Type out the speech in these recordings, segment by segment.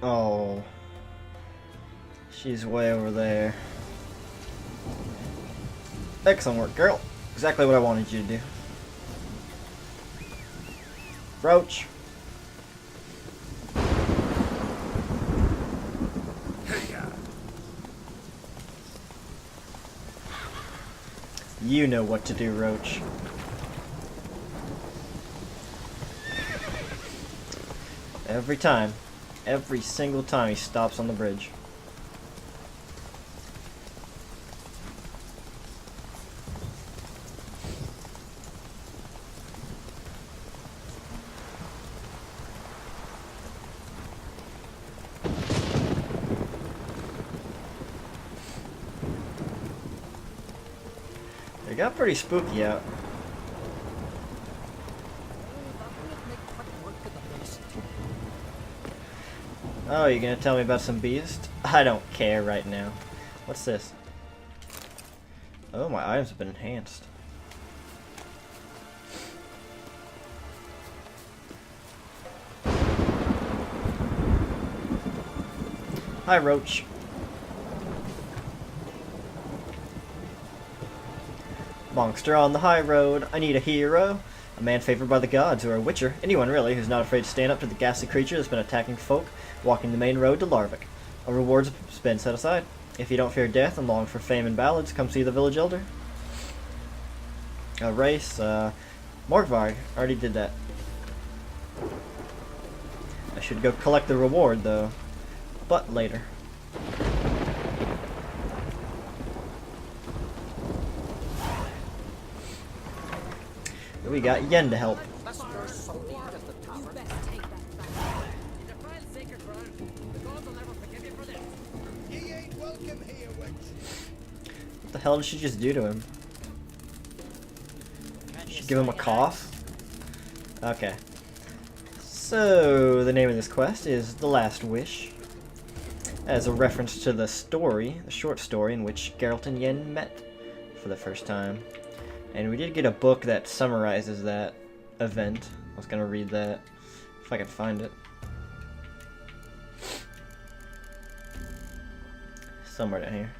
Oh. She's way over there. Excellent work, girl. Exactly what I wanted you to do. Roach. You know what to do, Roach. Every time. Every single time he stops on the bridge. It got pretty spooky out. Oh, you gonna tell me about some beast? I don't care right now. What's this? Oh, my items have been enhanced. Hi, Roach. Monster on the high road. I need a hero. A man favored by the gods, or a witcher. Anyone, really, who's not afraid to stand up to the ghastly creature that's been attacking folk, walking the main road to Larvik. A reward's been set aside. If you don't fear death and long for fame and ballads, come see the village elder. A race, Morgvar. Already did that. I should go collect the reward, though. But later. We got Yen to help. What the hell did she just do to him? Did she give him a cough? Okay. So, the name of this quest is The Last Wish. As a reference to the story, the short story in which Geralt and Yen met for the first time. And we did get a book that summarizes that event. I was gonna read that if I could find it. Somewhere down here.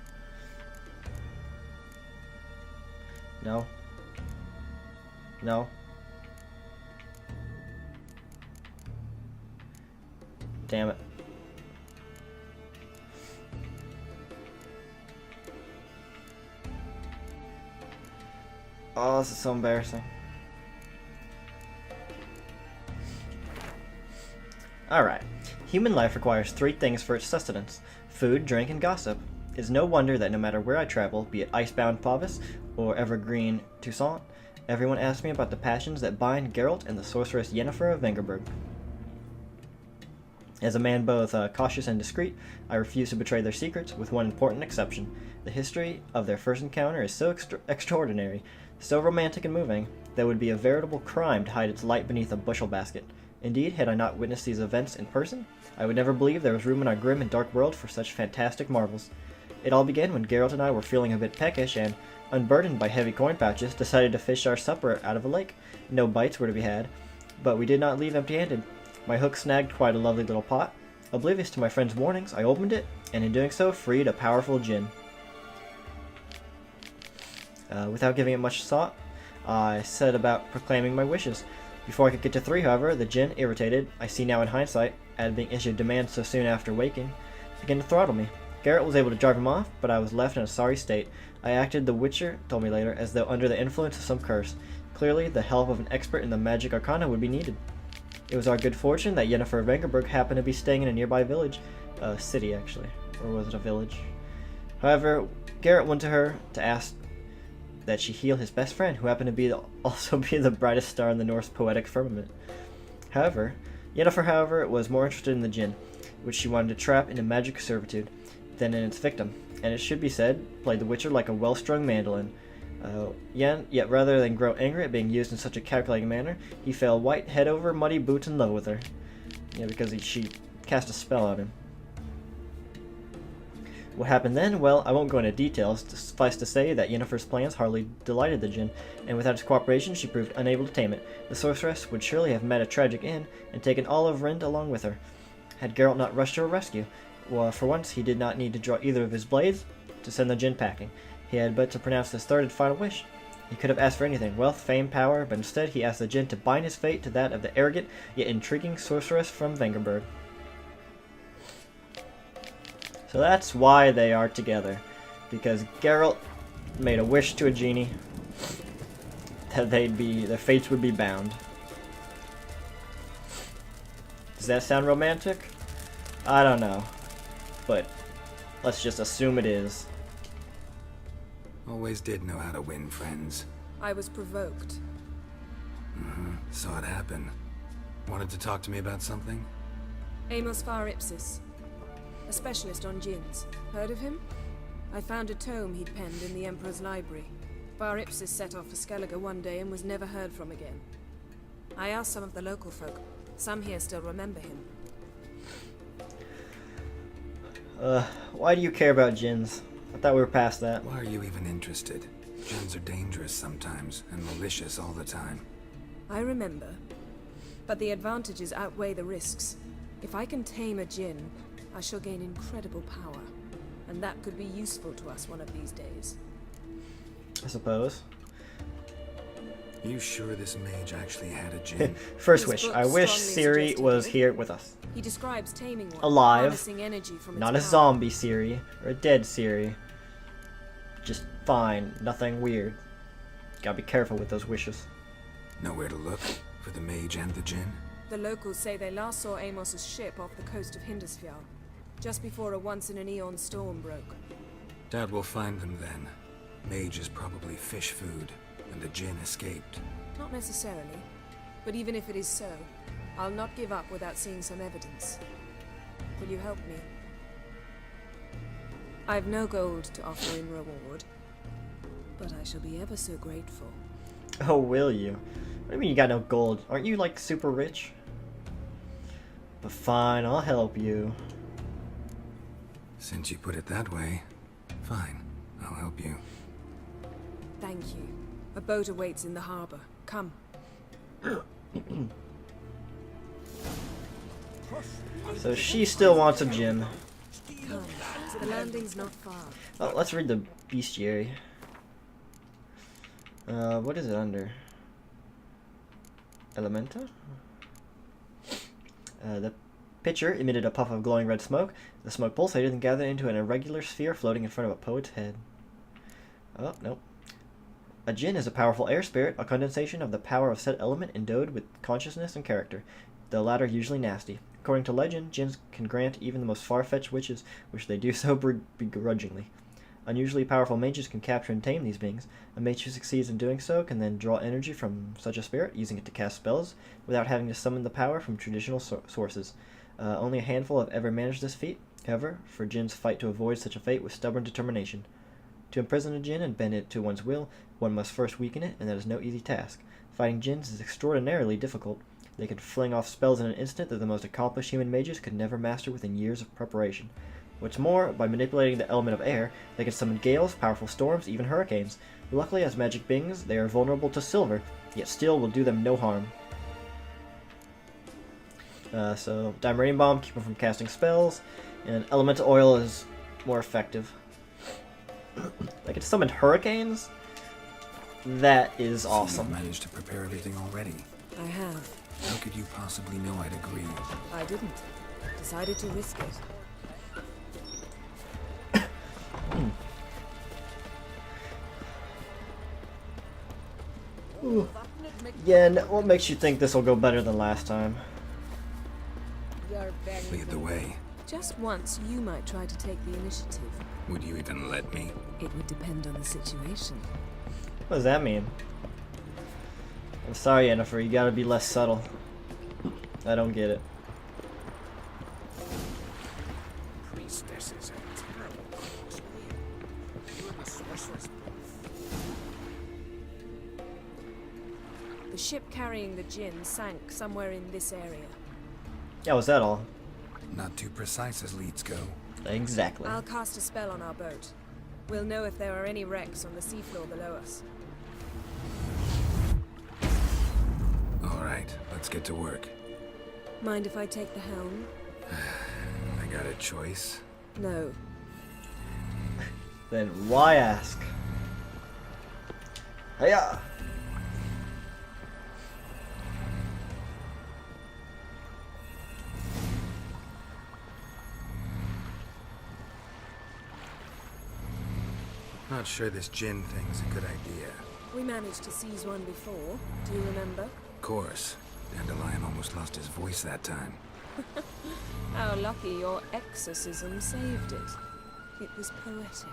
No. No. Damn it. Oh, this is so embarrassing. Alright. Human life requires 3 things for its sustenance: food, drink, and gossip. It is no wonder that no matter where I travel, be it icebound Pavis or evergreen Toussaint, everyone asks me about the passions that bind Geralt and the sorceress Yennefer of Vengerberg. As a man both cautious and discreet, I refuse to betray their secrets, with one important exception. The history of their first encounter is so extraordinary, so romantic and moving, that it would be a veritable crime to hide its light beneath a bushel basket. Indeed, had I not witnessed these events in person, I would never believe there was room in our grim and dark world for such fantastic marvels. It all began when Geralt and I were feeling a bit peckish and, unburdened by heavy coin pouches, decided to fish our supper out of a lake. No bites were to be had, but we did not leave empty-handed. My hook snagged quite a lovely little pot. Oblivious to my friend's warnings, I opened it, and in doing so, freed a powerful djinn. Without giving it much thought, I set about proclaiming my wishes. Before I could get to 3, however, the djinn, irritated, I see now in hindsight, at being issued demands so soon after waking, began to throttle me. Geralt was able to drive him off, but I was left in a sorry state. I acted, the Witcher told me later, as though under the influence of some curse. Clearly, the help of an expert in the magic arcana would be needed. It was our good fortune that Yennefer of Vengerberg happened to be staying in a nearby village. City, actually. Or was it a village? However, Geralt went to her to ask that she heal his best friend, who happened to also be the brightest star in the Norse poetic firmament. Yennefer, was more interested in the djinn, which she wanted to trap into magic servitude, than in its victim, and it should be said, played the Witcher like a well-strung mandolin. Yet rather than grow angry at being used in such a calculating manner, he fell white head over muddy boots in love with her. Yeah, because she cast a spell on him. What happened then? Well, I won't go into details. Suffice to say that Yennefer's plans hardly delighted the Jinn, and without his cooperation she proved unable to tame it. The sorceress would surely have met a tragic end, and taken all of Rind along with her, had Geralt not rushed to her rescue. Well, for once, he did not need to draw either of his blades to send the Jinn packing. He had but to pronounce his third and final wish. He could have asked for anything, wealth, fame, power, but instead he asked the Jinn to bind his fate to that of the arrogant, yet intriguing sorceress from Vengerberg. So that's why they are together. Because Geralt made a wish to a genie that their fates would be bound. Does that sound romantic? I don't know. But let's just assume it is. Always did know how to win friends. I was provoked. Saw it happen. Wanted to talk to me about something? Amos Far Ipsis. A specialist on djinns. Heard of him? I found a tome he'd penned in the Emperor's library. Far Ipsis set off for Skellige one day and was never heard from again. I asked some of the local folk. Some here still remember him. Why do you care about djinns? I thought we were past that. Why are you even interested? Djinns are dangerous sometimes, and malicious all the time. I remember. But the advantages outweigh the risks. If I can tame a djinn, I shall gain incredible power. And that could be useful to us one of these days. I suppose. You sure this mage actually had a djinn? First His wish. book I wish strongly Ciri suggested was it. here with us. He describes taming one, Alive. harnessing energy from Not a its power. zombie Ciri, or a dead Ciri. Just fine. Nothing weird. Gotta be careful with those wishes. Nowhere to look for the mage and the djinn? The locals say they last saw Amos's ship off the coast of Hindisfjall, just before a once-in-an-eon storm broke. Doubt we'll find them then. Mage is probably fish food, and the djinn escaped. Not necessarily, but even if it is so, I'll not give up without seeing some evidence. Will you help me? I've no gold to offer in reward, but I shall be ever so grateful. Oh, will you? What do you mean you got no gold? Aren't you, like, super rich? But fine, I'll help you. Since you put it that way, fine, I'll help you. Thank you. A boat awaits in the harbor. Come. So she still wants a djinn. Come. The landing's not far. Oh, let's read the bestiary. What is it under? Elementa? The pitcher emitted a puff of glowing red smoke. The smoke pulsated and gathered into an irregular sphere floating in front of a poet's head. Oh, nope. A djinn is a powerful air spirit, a condensation of the power of said element endowed with consciousness and character, the latter usually nasty. According to legend, djinns can grant even the most far-fetched wishes, which they do so begrudgingly. Unusually powerful mages can capture and tame these beings. A mage who succeeds in doing so can then draw energy from such a spirit, using it to cast spells, without having to summon the power from traditional sources. Only a handful have ever managed this feat, however, for djinns fight to avoid such a fate with stubborn determination. To imprison a djinn and bend it to one's will, one must first weaken it, and that is no easy task. Fighting djinns is extraordinarily difficult. They can fling off spells in an instant that the most accomplished human mages could never master within years of preparation. What's more, by manipulating the element of air, they can summon gales, powerful storms, even hurricanes. Luckily, as magic beings, they are vulnerable to silver, yet steel will do them no harm. So, Diamond Bomb, keep them from casting spells, and Elemental Oil is more effective. They can summon hurricanes? That is awesome. So you managed to prepare everything already. I have. How could you possibly know I'd agree? I didn't. Decided to risk it. Yen, what makes you think this will go better than last time? Lead the way. Just once, you might try to take the initiative. Would you even let me? It would depend on the situation. What does that mean? I'm sorry, Yennefer, you gotta be less subtle. I don't get it. Priestesses and terrible cause. You and the sorceress The ship carrying the djinn sank somewhere in this area. Yeah, was that all? Not too precise as leads go. Exactly. I'll cast a spell on our boat. We'll know if there are any wrecks on the seafloor below us. Alright, let's get to work. Mind if I take the helm? I got a choice. No. Then why ask? Hiya! Not sure this gin thing's a good idea. We managed to seize one before. Do you remember? Of course. Dandelion almost lost his voice that time. How lucky your exorcism saved it. It was poetic.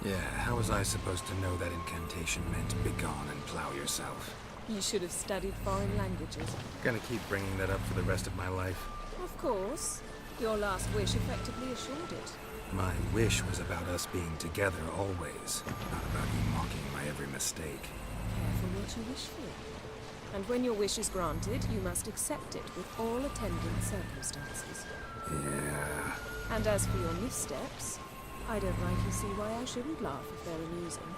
Yeah, how was I supposed to know that incantation meant begone and plow yourself? You should have studied foreign languages. Gonna keep bringing that up for the rest of my life. Of course. Your last wish effectively assured it. My wish was about us being together always, not about you mocking my every mistake. Careful what you wish for. And when your wish is granted, you must accept it with all attendant circumstances. Yeah. And as for your missteps, I don't rightly see why I shouldn't laugh if they're amusing.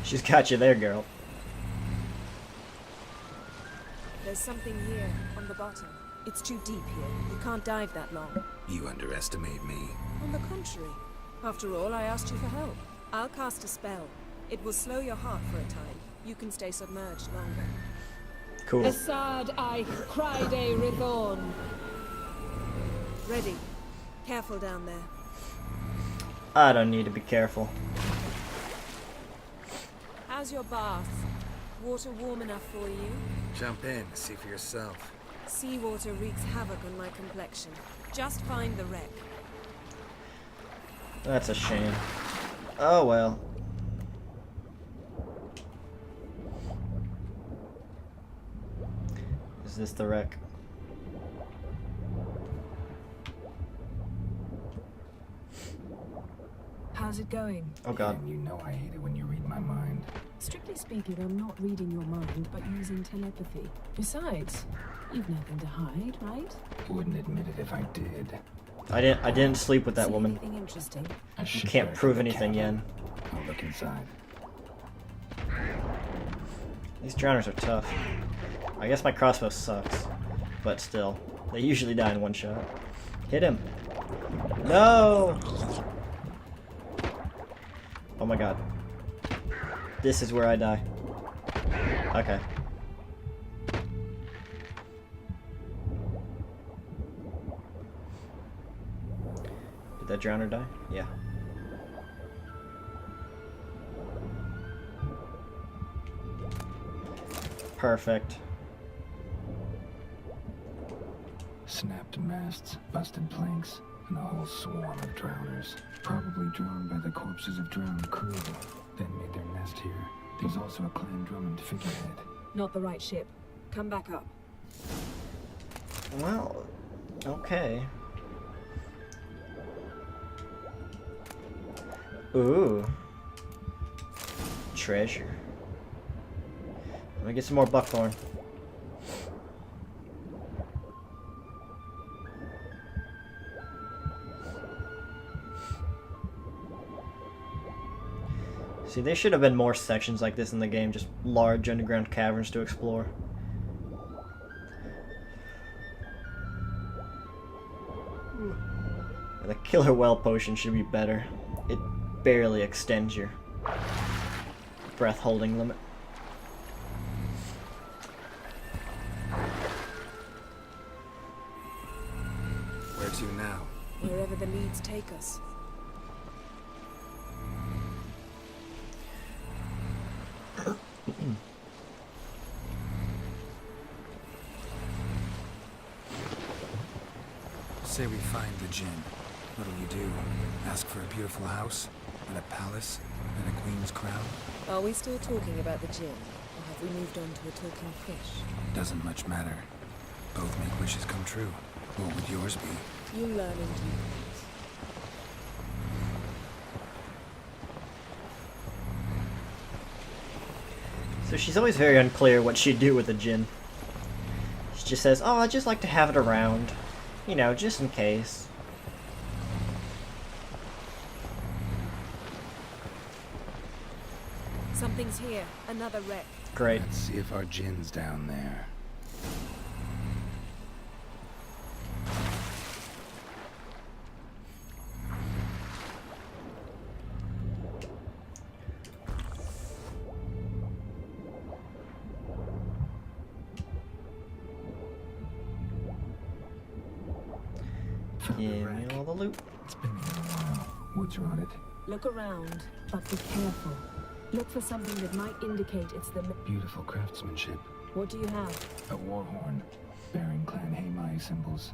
She's got you there, girl. There's something here, on the bottom. It's too deep here. You can't dive that long. You underestimate me. On the contrary. After all, I asked you for help. I'll cast a spell. It will slow your heart for a time. You can stay submerged longer. Cool. Assad I Criede Rithorn. Ready. Careful down there. I don't need to be careful. How's your bath? Water warm enough for you? Jump in, see for yourself. Seawater wreaks havoc on my complexion. Just find the wreck. That's a shame. Oh well. Is this the wreck? How's it going? Oh god. And you know I hate it when you read my mind. Strictly speaking, I'm not reading your mind, but using telepathy. Besides, you've nothing to hide, right? Wouldn't admit it if I did. I didn't sleep with that See woman. anything interesting? You can't prove anything, Yen. I'll look inside. These drowners are tough. I guess my crossbow sucks. But still. They usually die in one shot. Hit him. No! Oh my god. This is where I die. Okay. Did that drowner die? Yeah. Perfect. Snapped masts, busted planks, and a whole swarm of drowners. Probably drawn by the corpses of drowned crew, then made their nest here. There's also a clan Drummond figurehead. Not the right ship. Come back up. Well, okay. Ooh. Treasure. Let me get some more buckthorn. See, there should have been more sections like this in the game, just large underground caverns to explore. The killer well potion should be better. It barely extends your breath holding limit. Where to now? Wherever the leads take us. Say we find the gin. What'll you do? Ask for a beautiful house? And a palace? And a queen's crown? Are we still talking about the gin? Or have we moved on to a talking fish? Doesn't much matter. Both make wishes come true. What would yours be? You learn in due course. So she's always very unclear what she'd do with the gin. She just says, oh, I'd just like to have it around. You know, just in case. Something's here. Another wreck. Great. Let's see if our Jin's down there. Give me all the loot. It's been here a while. What's rotted? Look around, but be careful. Look for something that might indicate it's the... Beautiful craftsmanship. What do you have? A war horn, bearing Clan Haimai symbols.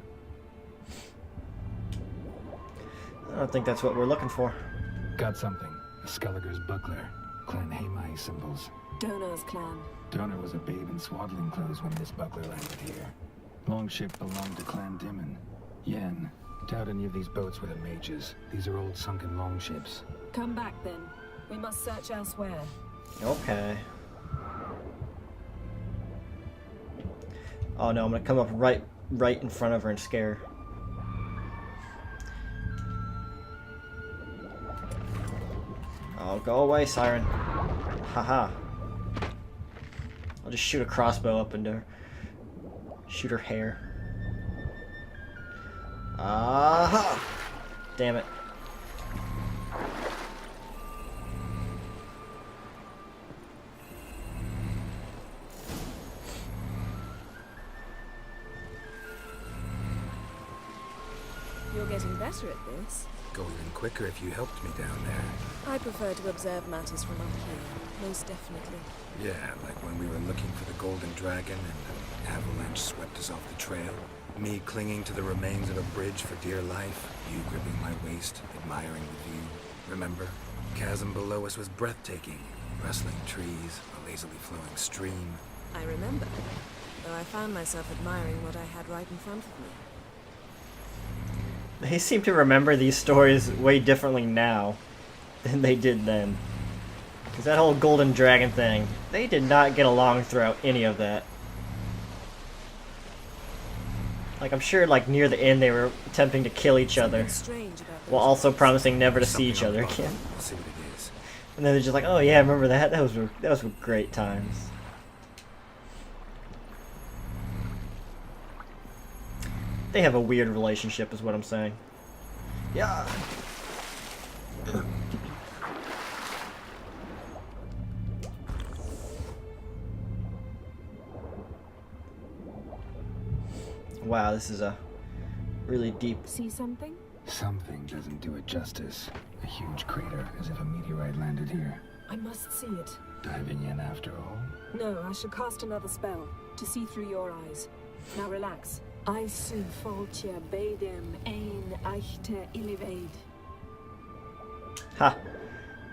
I don't think that's what we're looking for. Got something. A Skelliger's buckler. Clan Haimai symbols. Donar's clan. Donor was a babe in swaddling clothes when this buckler landed here. Longship belonged to Clan Dimon. Yen. Doubt any of these boats were the mages. These are old sunken longships. Come back then. We must search elsewhere. Okay. Oh no, I'm gonna come up right in front of her and scare her. Oh, go away, Siren. Haha. I'll just shoot a crossbow up into her. Shoot her hair. Aha! Damn it. You're getting better at this. Go even quicker if you helped me down there. I prefer to observe matters from up here, most definitely. Yeah, like when we were looking for the Golden Dragon and an avalanche swept us off the trail. Me clinging to the remains of a bridge for dear life. You gripping my waist, admiring the view. Remember? Chasm below us was breathtaking. Rustling trees, a lazily flowing stream. I remember, though I found myself admiring what I had right in front of me. They seem to remember these stories way differently now than they did then. Because that whole Golden Dragon thing, they did not get along throughout any of that. Like, I'm sure, like, near the end they were attempting to kill each other, Something strange about while those also rocks. promising never to see Something each on other the bottom. again. I'll see what it is. And then they're just like, oh yeah, I remember that. Those were great times. They have a weird relationship, is what I'm saying. Yeah. Wow, this is a really deep. See something? Something doesn't do it justice. A huge crater, as if a meteorite landed here. I must see it. Diving in after all? No, I should cast another spell to see through your eyes. Now relax. I su foltje bedem ein eichte illivaid. Ha!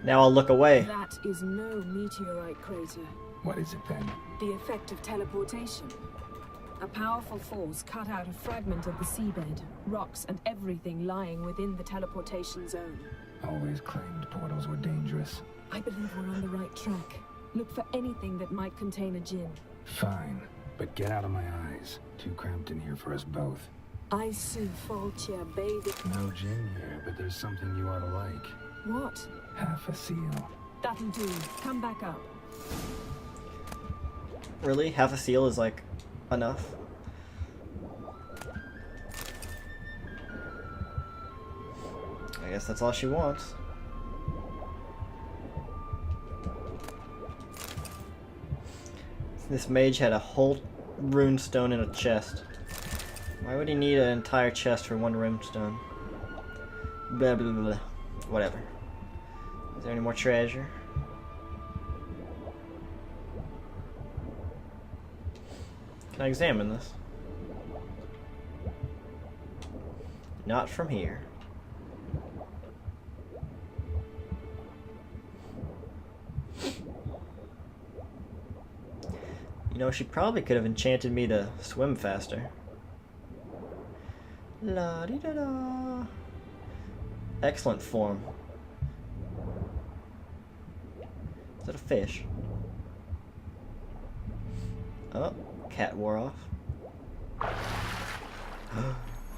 Now I'll look away. That is no meteorite crater. What is it then? The effect of teleportation. A powerful force cut out a fragment of the seabed, rocks and everything lying within the teleportation zone. Always claimed portals were dangerous. I believe we're on the right track. Look for anything that might contain a djinn. Fine, but get out of my eyes. Too cramped in here for us both. I su foltje bedem. No gin here, but there's something you ought to like. What? Half a seal. That'll do. Come back up. Really? Half a seal is like enough? I guess that's all she wants. This mage had a whole runestone in a chest. Why would he need an entire chest for one runestone? Blah blah blah. Whatever. Is there any more treasure? Can I examine this? Not from here. You know, she probably could have enchanted me to swim faster. La di da da. Excellent form. Is that a fish? Oh, cat wore off.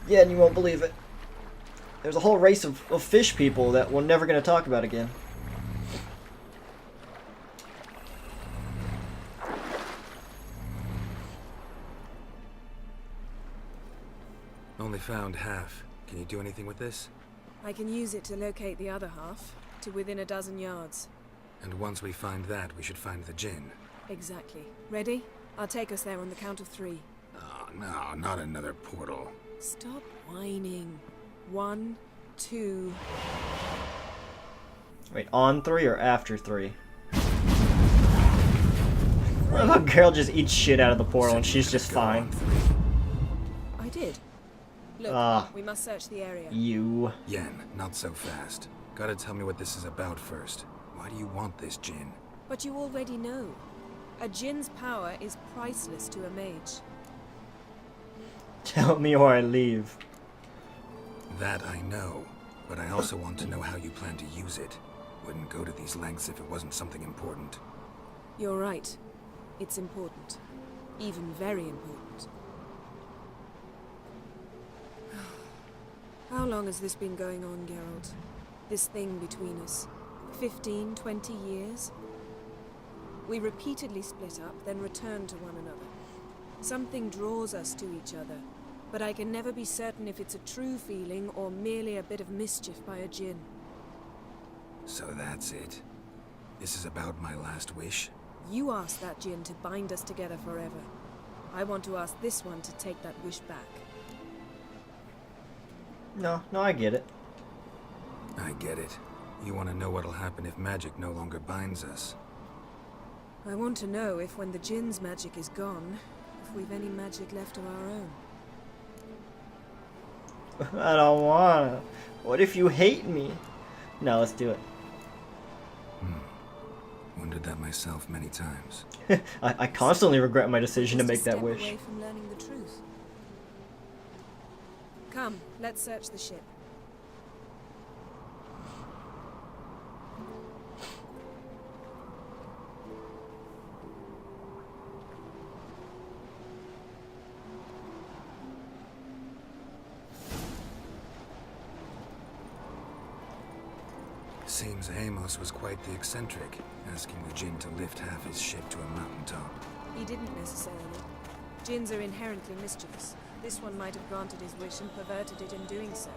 Yeah, and you won't believe it. There's a whole race of fish people that we're never going to talk about again. only found half. Can you do anything with this? I can use it to locate the other half, to within a dozen yards. And once we find that, we should find the Jinn. Exactly. Ready? I'll take us there on the count of 3. Oh, no, not another portal. Stop whining. 1, 2... Wait, on 3 or after 3? I love how Geralt just eats shit out of the portal and she's just fine. I did. Look, we must search the area. You. Yen, not so fast. Gotta tell me what this is about first. Why do you want this Jinn? But you already know. A Jinn's power is priceless to a mage. Tell me or I leave. That I know, but I also want to know how you plan to use it. Wouldn't go to these lengths if it wasn't something important. You're right. It's important. Even very important. How long has this been going on, Geralt? This thing between us? 15, 20 years? We repeatedly split up, then return to one another. Something draws us to each other, but I can never be certain if it's a true feeling or merely a bit of mischief by a Jinn. So that's it. This is about my last wish? You asked that Jinn to bind us together forever. I want to ask this one to take that wish back. No, I get it. I get it. You want to know what'll happen if magic no longer binds us. I want to know if when the Jinn's magic is gone, if we've any magic left of our own. I don't wanna. What if you hate me? No, let's do it. Wondered that myself many times. I constantly regret my decision to Just a make that step wish. away from learning the truth. Come, let's search the ship. Seems Amos was quite the eccentric, asking the Jinn to lift half his ship to a mountaintop. He didn't necessarily. Jinns are inherently mischievous. This one might have granted his wish and perverted it in doing so.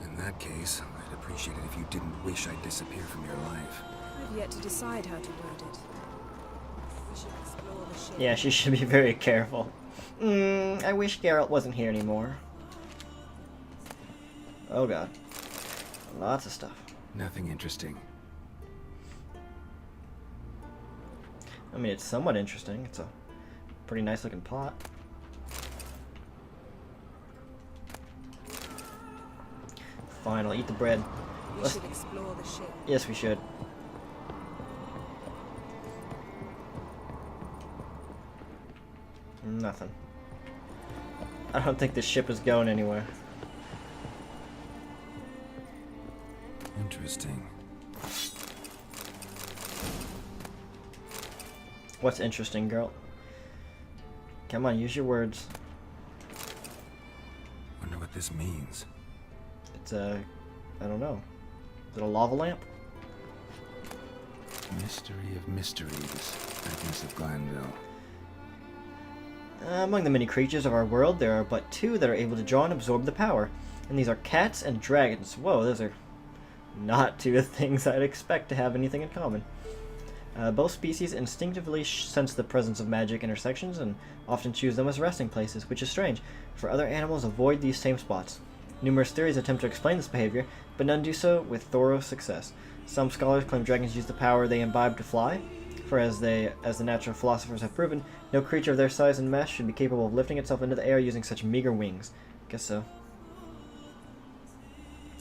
In that case, I'd appreciate it if you didn't wish I'd disappear from your life. I've yet to decide how to word it. We should explore the ship. Yeah, she should be very careful. I wish Geralt wasn't here anymore. Oh god. Lots of stuff. Nothing interesting. I mean, it's somewhat interesting. It's a pretty nice looking pot. Fine, I'll eat the bread. We should explore the ship. Yes, we should. Nothing. I don't think this ship is going anywhere. Interesting. What's interesting, girl? Come on, use your words. Wonder what this means. It's a... I don't know. Is it a lava lamp? Mystery of mysteries. Agnes of Glanville. Among the many creatures of our world, there are but 2 that are able to draw and absorb the power. And these are cats and dragons. Whoa, those are not 2 things I'd expect to have anything in common. Both species instinctively sense the presence of magic intersections and often choose them as resting places, which is strange, for other animals avoid these same spots. Numerous theories attempt to explain this behavior, but none do so with thorough success. Some scholars claim dragons use the power they imbibe to fly, for as the natural philosophers have proven, no creature of their size and mass should be capable of lifting itself into the air using such meager wings. Guess so.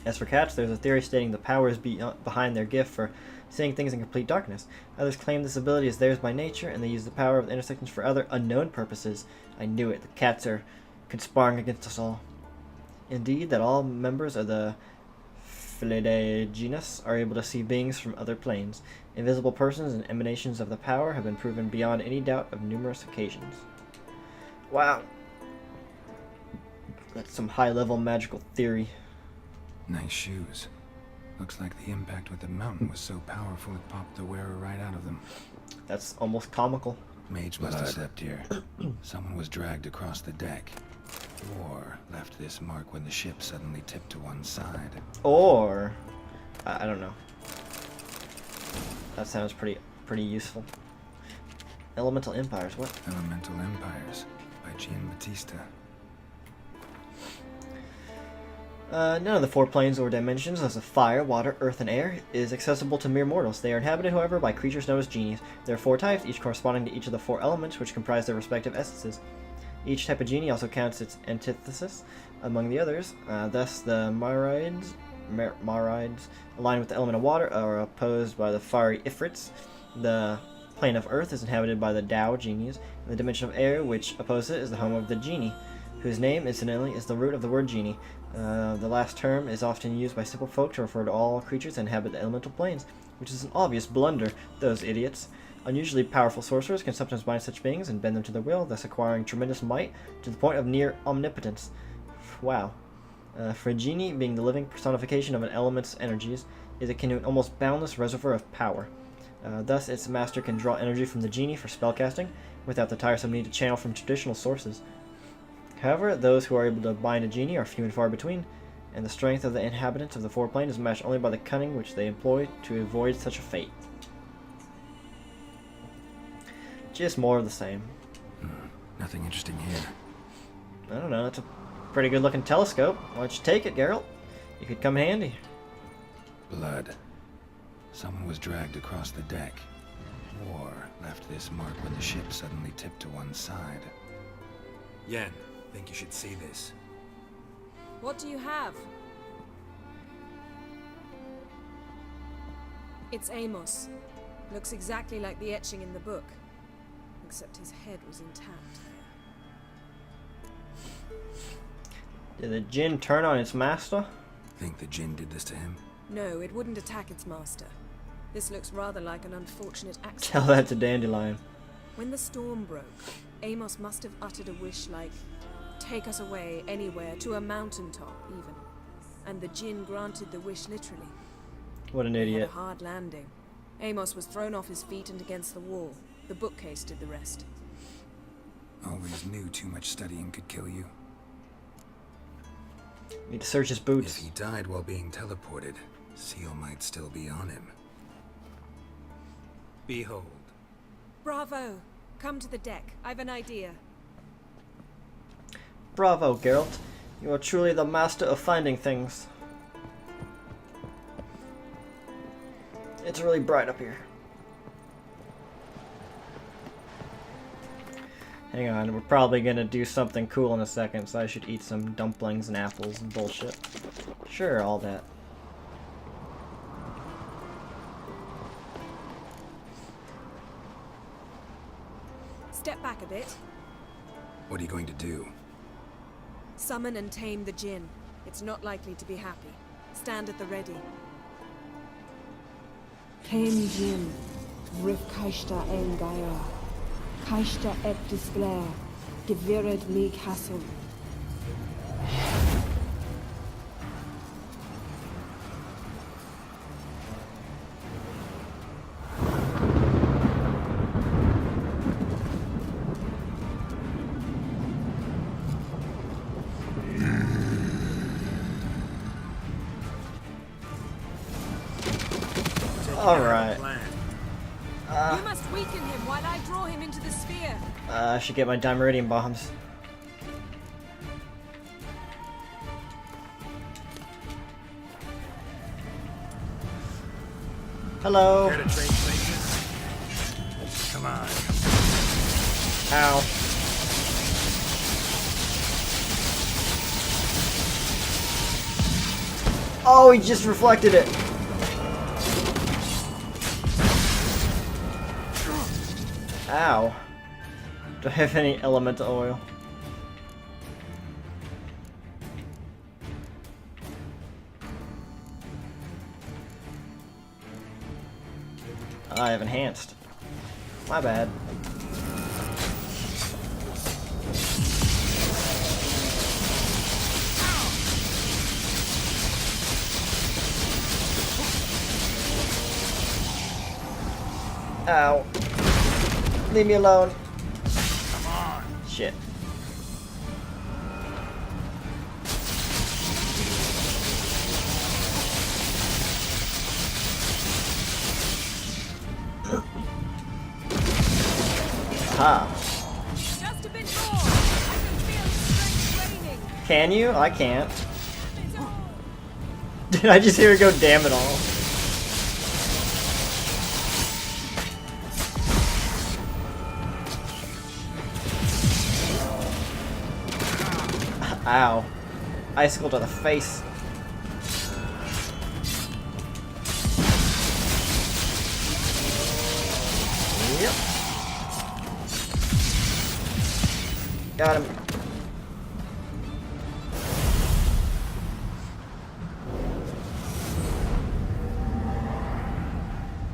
As for cats, there's a theory stating the power is behind their gift for seeing things in complete darkness. Others claim this ability is theirs by nature, and they use the power of the intersections for other unknown purposes. I knew it. The cats are conspiring against us all. Indeed, that all members of the Felidae genus are able to see beings from other planes. Invisible persons and emanations of the power have been proven beyond any doubt of numerous occasions. Wow. That's some high-level magical theory. Nice shoes. Looks like the impact with the mountain was so powerful it popped the wearer right out of them. That's almost comical. Mage must have stepped here. Someone was dragged across the deck. Or left this mark when the ship suddenly tipped to one side. Or, I don't know. That sounds pretty useful. Elemental Empires, what? Elemental Empires by Giambattista. None of the 4 planes or dimensions, those of fire, water, earth, and air, is accessible to mere mortals. They are inhabited, however, by creatures known as genies. There are 4 types, each corresponding to each of the 4 elements which comprise their respective essences. Each type of genie also counts its antithesis among the others. Thus, the Marides, aligned with the element of water, are opposed by the fiery Ifrits. The plane of earth is inhabited by the Tao genies, and the dimension of air, which opposes it, is the home of the genie, whose name, incidentally, is the root of the word genie. The last term is often used by simple folk to refer to all creatures that inhabit the elemental planes, which is an obvious blunder, those idiots. Unusually powerful sorcerers can sometimes bind such beings and bend them to their will, thus acquiring tremendous might to the point of near omnipotence. Wow. For a genie, being the living personification of an element's energies, is akin to an almost boundless reservoir of power. Thus, its master can draw energy from the genie for spellcasting, without the tiresome need to channel from traditional sources. However, those who are able to bind a genie are few and far between, and the strength of the inhabitants of the 4 plane is matched only by the cunning which they employ to avoid such a fate. Just more of the same. Nothing interesting here. I don't know, it's a pretty good looking telescope. Why don't you take it, Geralt? It could come handy. Blood. Someone was dragged across the deck. Or left this mark when the ship suddenly tipped to one side. Yen, think you should see this. What do you have? It's Amos. Looks exactly like the etching in the book. Except his head was intact. Did the Jinn turn on its master? Think the Jinn did this to him? No, it wouldn't attack its master. This looks rather like an unfortunate accident. Tell that to Dandelion. When the storm broke, Amos must have uttered a wish like, "Take us away, anywhere, to a mountaintop, even." And the Jinn granted the wish literally. What an He had idiot. a hard landing. Amos was thrown off his feet and against the wall. The bookcase did the rest. Always knew too much studying could kill you. Need to search his If boots. he died while being teleported, Seal might still be on him. Behold. Bravo! Come to the deck. I've an idea. Bravo, Geralt. You are truly the master of finding things. It's really bright up here. Hang on, we're probably gonna do something cool in a second, so I should eat some dumplings and apples and bullshit. Sure, all that. Step back a bit. What are you going to do? Summon and tame the Jinn. It's not likely to be happy. Stand at the ready. Tame Jin, Rif Kaishta en Gaia, Kaishta et Disglair, Gevired me Castle. Alright. You must weaken him while I draw him into the sphere. I should get my Dimeridium bombs. Hello. Care to trade places? Come on. Ow. Oh, he just reflected it. Ow. Do I have any elemental oil? I have enhanced. My bad. Ow. Leave me alone. Come on. Shit. Aha. Just a bit more. I can feel strength raining. Can you? I can't. Did I just hear it go damn it all? Ow. Icicle to the face. Yep. Got him.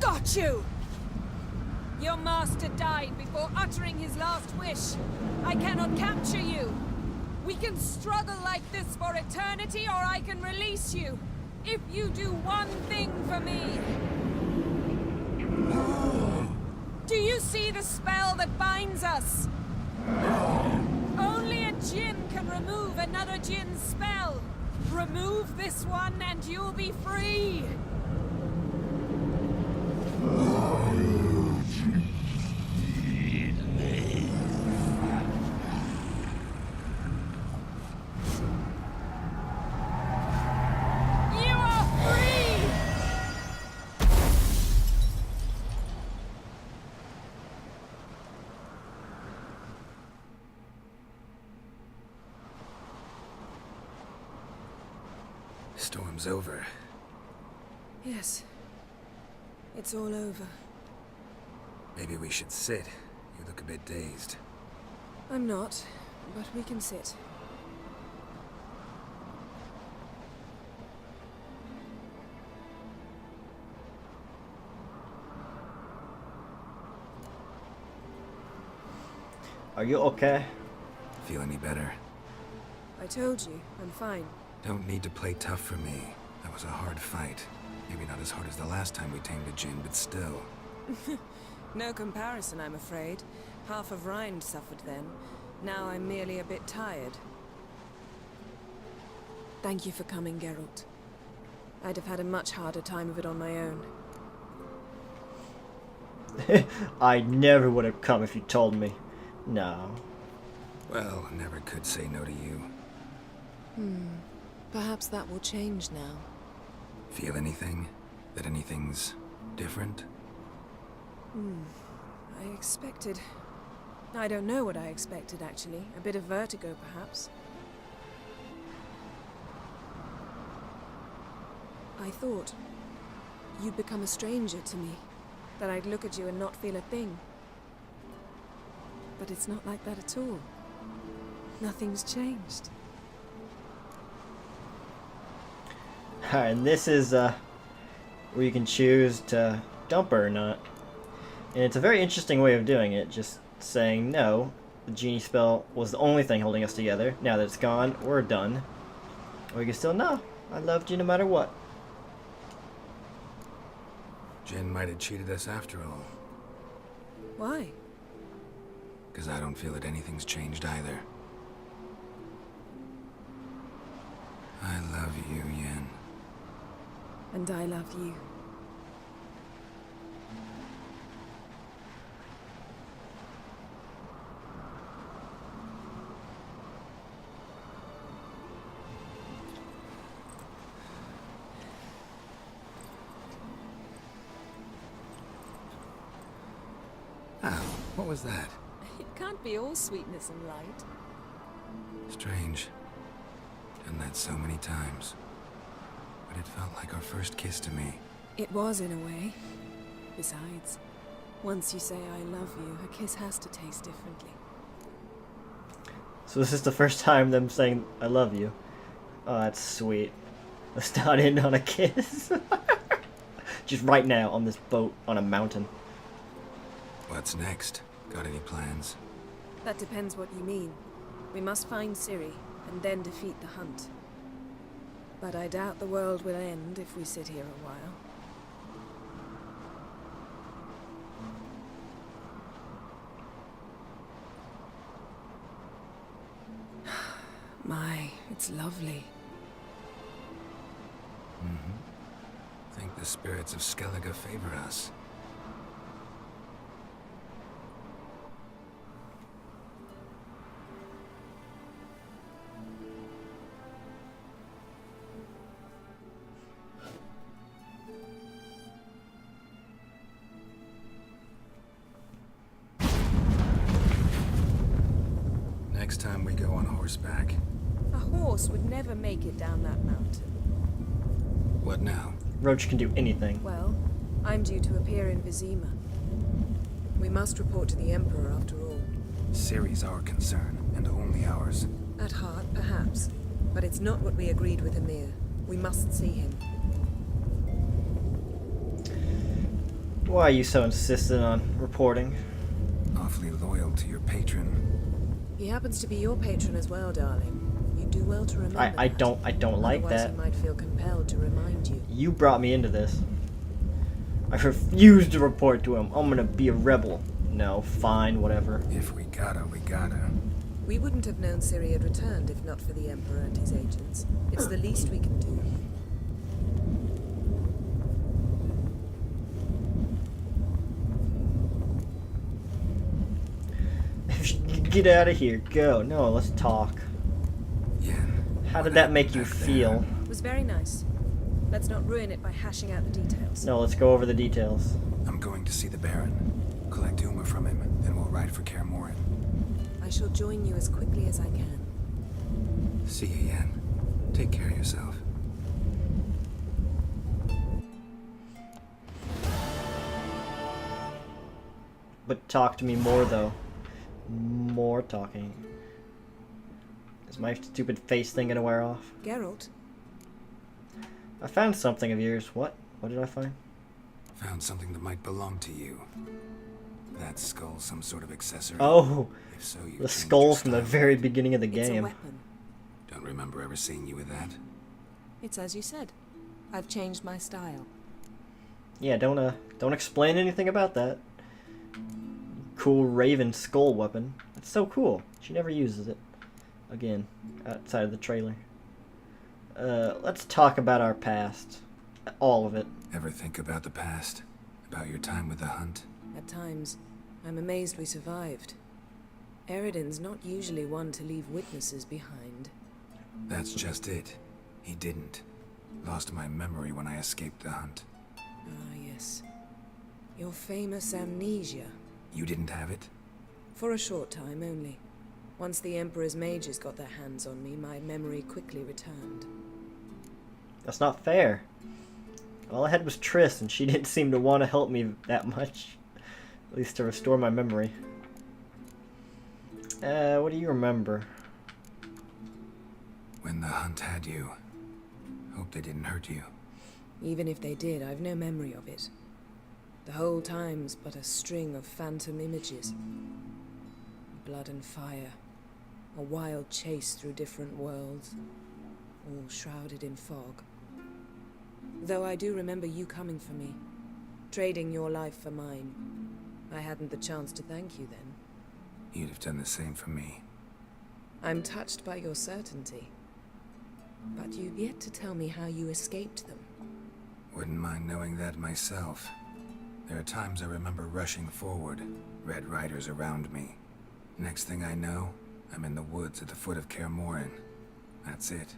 Got you! Your master died before uttering his last wish. I cannot capture you. We can struggle like this for eternity, or I can release you. If you do one thing for me. Do you see the spell that binds us? Only a djinn can remove another djinn's spell. Remove this one and you'll be free. You are free! Storm's over. Yes. It's all over. Maybe we should sit. You look a bit dazed. I'm not, but we can sit. Are you okay? Feel any better? I told you, I'm fine. Don't need to play tough for me. That was a hard fight. Maybe not as hard as the last time we tamed a djinn, but still. No comparison, I'm afraid. Half of Rind suffered then. Now I'm merely a bit tired. Thank you for coming, Geralt. I'd have had a much harder time of it on my own. I never would have come if you told me. No. Well, I never could say no to you. Perhaps that will change now. Feel anything? That anything's different? I expected... I don't know what I expected, actually. A bit of vertigo, perhaps. I thought you'd become a stranger to me. That I'd look at you and not feel a thing. But it's not like that at all. Nothing's changed. And this is where you can choose to dump her or not. And it's a very interesting way of doing it, just saying no. The genie spell was the only thing holding us together. Now that it's gone, we're done. Or you can still, no, I loved you no matter what. Jinn might have cheated us after all. Why? Because I don't feel that anything's changed either. I love you, Yen. And I love you. Ow, what was that? It can't be all sweetness and light. Strange. Done that so many times. But it felt like our first kiss to me. It was, in a way. Besides, once you say I love you, a kiss has to taste differently. So this is the first time them saying I love you. Oh, that's sweet. Let's not end on a kiss. Just right now on this boat on a mountain. What's next? Got any plans? That depends what you mean. We must find Ciri, and then defeat the hunt. But I doubt the world will end if we sit here a while. My, it's lovely. Think the spirits of Skellige favor us. horseback. A horse would never make it down that mountain. What now? Roach can do anything. Well, I'm due to appear in Vizima. We must report to the Emperor after all. Ciri's our concern, and only ours. At heart, perhaps. But it's not what we agreed with Emir. We must see him. Why are you so insistent on reporting? Awfully loyal to your patron. He happens to be your patron as well, darling. You do well to remember I that. don't like Otherwise that. he might feel compelled to remind you. You brought me into this. I refuse to report to him. I'm gonna be a rebel. No, fine, whatever. If we gotta, we gotta. We wouldn't have known Ciri had returned if not for the Emperor and his agents. It's the least we can do. Get out of here. Go. No, let's talk. Yen. How what did that make you happened back feel? there? It was very nice. Let's not ruin it by hashing out the details. No, let's go over the details. I'm going to see the Baron. Collect Uma from him, then we'll ride for Kaer Morhen. I shall join you as quickly as I can. See you, Yen. Take care of yourself. But talk to me more, though. More talking. Is my stupid face thing gonna wear off? Geralt, I found something of yours. What? What did I find? Found something that might belong to you. That skull some sort of accessory? Oh, If so, you the changed skull your from the style. very beginning of the it's a game. weapon. Don't remember ever seeing you with that. It's as you said. I've changed my style. Yeah, don't explain anything about that. Cool raven skull weapon. It's so cool. She never uses it. Again, outside of the trailer. Let's talk about our past. All of it. Ever think about the past? About your time with the hunt? At times, I'm amazed we survived. Eridan's not usually one to leave witnesses behind. That's just it. He didn't. Lost my memory when I escaped the hunt. Ah, yes. Your famous amnesia. You didn't have it? For a short time only. Once the Emperor's mages got their hands on me, my memory quickly returned. That's not fair. All I had was Triss, and she didn't seem to want to help me that much. At least to restore my memory. What do you remember? When the hunt had you. Hope they didn't hurt you. Even if they did, I've no memory of it. The whole time's but a string of phantom images. Blood and fire. A wild chase through different worlds. All shrouded in fog. Though I do remember you coming for me. Trading your life for mine. I hadn't the chance to thank you then. You'd have done the same for me. I'm touched by your certainty. But you've yet to tell me how you escaped them. Wouldn't mind knowing that myself. There are times I remember rushing forward, red riders around me. Next thing I know, I'm in the woods at the foot of Kaer Morhen. That's it.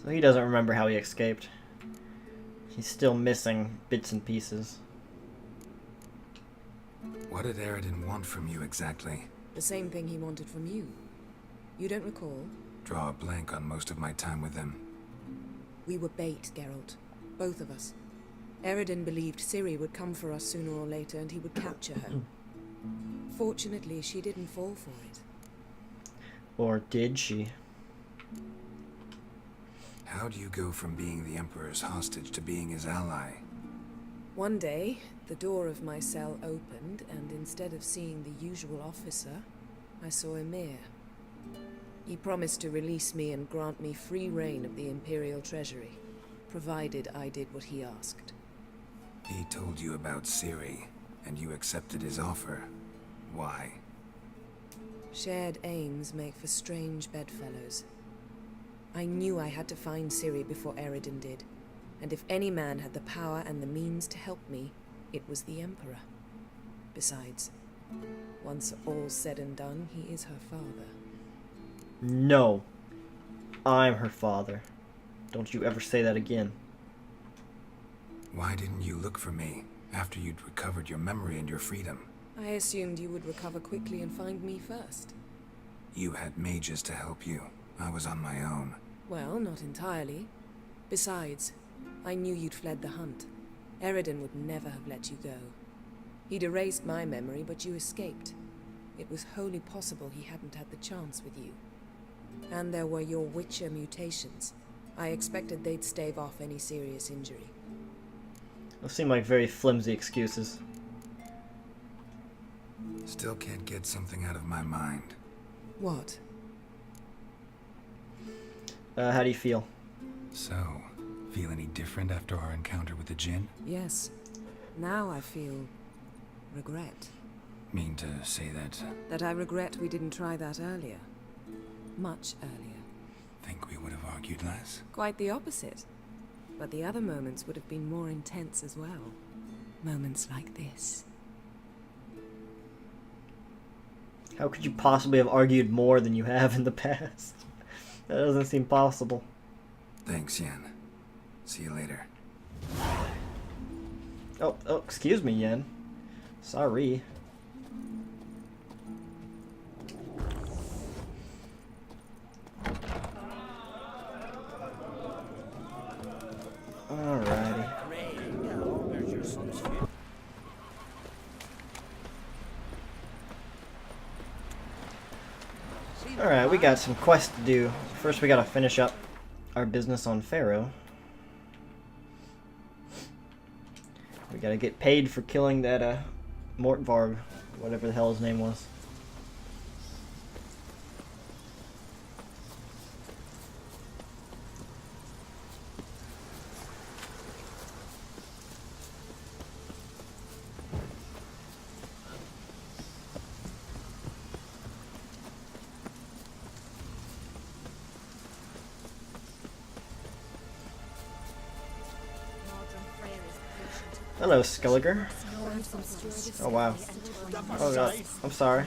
So he doesn't remember how he escaped. He's still missing bits and pieces. What did Eridan want from you exactly? The same thing he wanted from you. You don't recall? Draw a blank on most of my time with him. We were bait, Geralt. Both of us. Eridan believed Ciri would come for us sooner or later and he would capture her. Fortunately, she didn't fall for it. Or did she? How do you go from being the Emperor's hostage to being his ally? One day, the door of my cell opened, and instead of seeing the usual officer, I saw Emir. He promised to release me and grant me free reign of the Imperial Treasury, provided I did what he asked. He told you about Ciri, and you accepted his offer. Why? Shared aims make for strange bedfellows. I knew I had to find Ciri before Eridan did, and if any man had the power and the means to help me, it was the Emperor. Besides, once all's said and done, he is her father. No. I'm her father. Don't you ever say that again. Why didn't you look for me after you'd recovered your memory and your freedom? I assumed you would recover quickly and find me first. You had mages to help you. I was on my own. Well, not entirely. Besides, I knew you'd fled the hunt. Eridan would never have let you go. He'd erased my memory, but you escaped. It was wholly possible he hadn't had the chance with you. And there were your Witcher mutations. I expected they'd stave off any serious injury. Those seem like very flimsy excuses. Still can't get something out of my mind. What? How do you feel? So, feel any different after our encounter with the Djinn? Yes. Now I feel regret. Mean to say that? That I regret we didn't try that earlier. Much earlier. Think we would have argued less? Quite the opposite. But the other moments would have been more intense as well. Moments like this. How could you possibly have argued more than you have in the past? That doesn't seem possible. Thanks, Yen. See you later. Oh, excuse me, Yen. Sorry. Alrighty. Alright, we got some quests to do. First we gotta finish up our business on Pharaoh. We gotta get paid for killing that Mortvarg, whatever the hell his name was. Hello, Skelliger. Oh wow. Oh god. I'm sorry.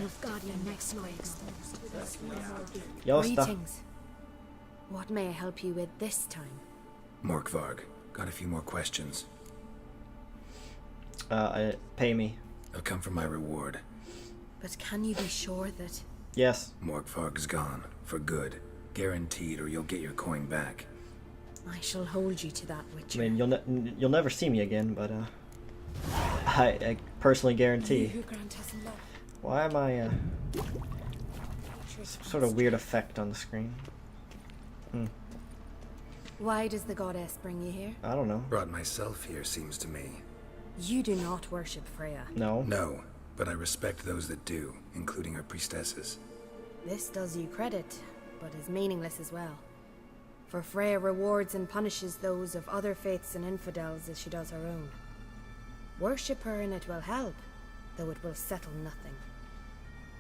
Yosta. Greetings. What may I help you with this time? Morkvarg, got a few more questions. Pay me. They'll come from my reward. But can you be sure that... Yes. Morkvarg's gone. For good. Guaranteed, or you'll get your coin back. I shall hold you to that, I Witcher. mean, you'll never see me again, but I personally guarantee. Why am I some sort of weird effect on the screen? Why does the goddess bring you here? I don't know. Brought myself here, seems to me. You do not worship Freya. No. No, but I respect those that do, including her priestesses. This does you credit, but is meaningless as well. For Freya rewards and punishes those of other faiths and infidels as she does her own. Worship her and it will help, though it will settle nothing.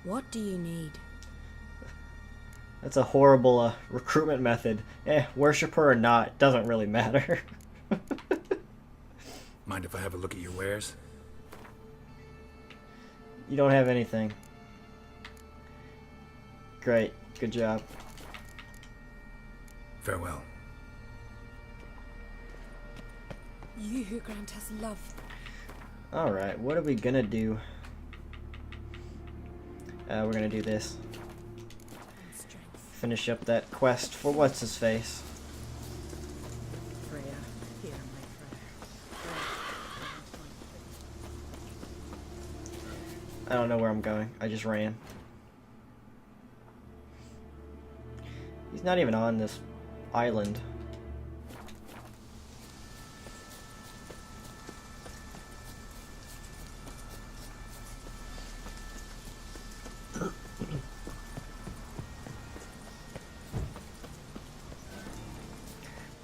What do you need? That's a horrible recruitment method. Worship her or not, doesn't really matter. Mind if I have a look at your wares? You don't have anything. Great. Good job. Farewell. You who grant us love. Alright, what are we gonna do? We're gonna do this. Finish up that quest for what's-his-face. Freya, hear my prayer. I don't know where I'm going. I just ran. He's not even on this island.